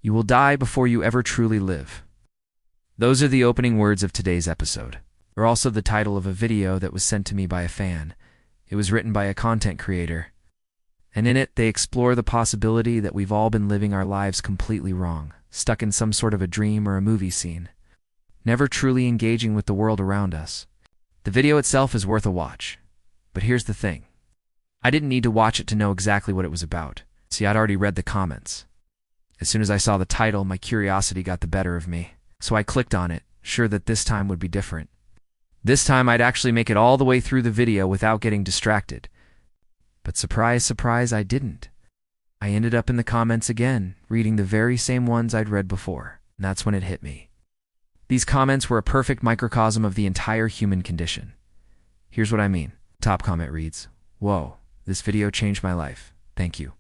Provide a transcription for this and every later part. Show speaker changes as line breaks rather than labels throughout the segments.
You will die before you ever truly live. Those are the opening words of today's episode. They're also the title of a video that was sent to me by a fan. It was written by a content creator, and in it they explore the possibility that we've all been living our lives completely wrong, stuck in some sort of a dream or a movie scene, never truly engaging with the world around us. The video itself is worth a watch, but here's the thing. I didn't need to watch it to know exactly what it was about. See, I'd already read the comments. As soon as I saw the title, my curiosity got the better of me, so I clicked on it, sure that this time would be different. This time I'd actually make it all the way through the video without getting distracted. But surprise, surprise, I didn't. I ended up in the comments again, reading the very same ones I'd read before, and that's when it hit me. These comments were a perfect microcosm of the entire human condition. Here's what I mean. Top comment reads, "Whoa, this video changed my life. Thank you."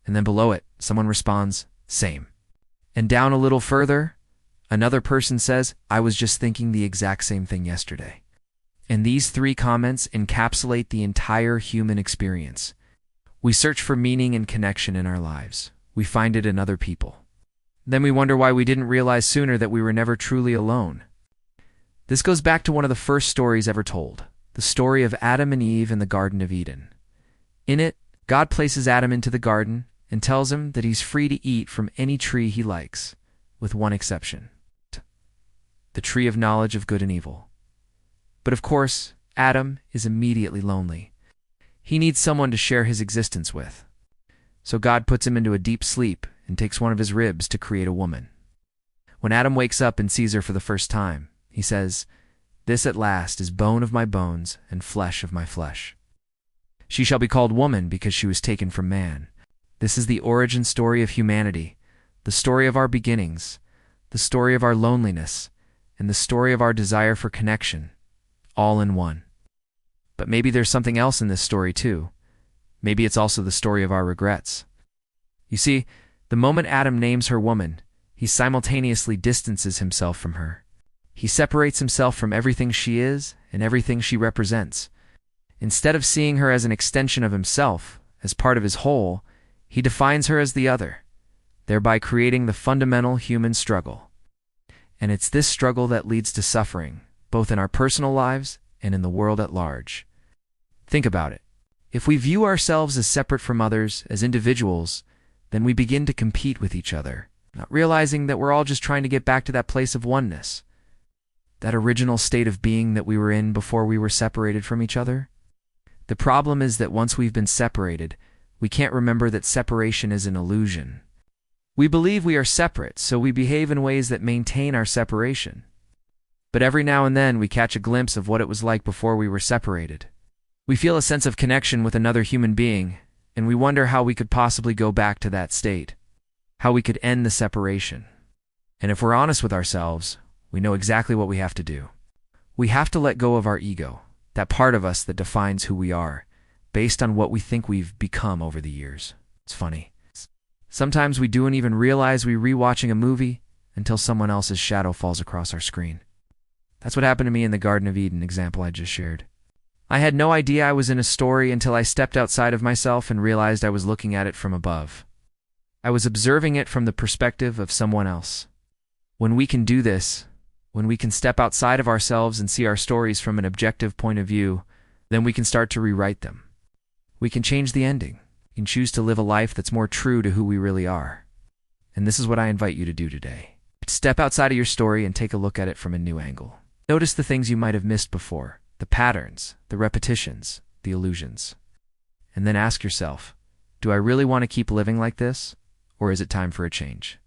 And then below it, someone responds, "Same." And down a little further, another person says, "I was just thinking the exact same thing yesterday." And these three comments encapsulate the entire human experience. We search for meaning and connection in our lives. We find it in other people. Then we wonder why we didn't realize sooner that we were never truly alone. This goes back to one of the first stories ever told, the story of Adam and Eve in the Garden of Eden. In it, God places Adam into the garden and tells him that he's free to eat from any tree he likes, with one exception: the tree of knowledge of good and evil. But of course, Adam is immediately lonely. He needs someone to share his existence with. So God puts him into a deep sleep and takes one of his ribs to create a woman. When Adam wakes up and sees her for the first time, he says, "This at last is bone of my bones and flesh of my flesh. She shall be called woman because she was taken from man." This is the origin story of humanity, the story of our beginnings, the story of our loneliness, and the story of our desire for connection, all in one. But maybe there's something else in this story too. Maybe it's also the story of our regrets. You see, the moment Adam names her woman, he simultaneously distances himself from her. He separates himself from everything she is and everything she represents. Instead of seeing her as an extension of himself, as part of his whole, he defines her as the other, thereby creating the fundamental human struggle. And it's this struggle that leads to suffering, both in our personal lives and in the world at large. Think about it. If we view ourselves as separate from others, as individuals, then we begin to compete with each other, not realizing that we're all just trying to get back to that place of oneness, that original state of being that we were in before we were separated from each other. The problem is that once we've been separated, we can't remember that separation is an illusion. We believe we are separate, so we behave in ways that maintain our separation. But every now and then we catch a glimpse of what it was like before we were separated. We feel a sense of connection with another human being, and we wonder how we could possibly go back to that state, how we could end the separation. And if we're honest with ourselves, we know exactly what we have to do. We have to let go of our ego, that part of us that defines who we are, based on what we think we've become over the years. It's funny. Sometimes we don't even realize we're rewatching a movie until someone else's shadow falls across our screen. That's what happened to me in the Garden of Eden example I just shared. I had no idea I was in a story until I stepped outside of myself and realized I was looking at it from above. I was observing it from the perspective of someone else. When we can do this, when we can step outside of ourselves and see our stories from an objective point of view, then we can start to rewrite them. We can change the ending. We can choose to live a life that's more true to who we really are. And this is what I invite you to do today. Step outside of your story and take a look at it from a new angle. Notice the things you might have missed before, the patterns, the repetitions, the illusions. And then ask yourself, do I really want to keep living like this, or is it time for a change?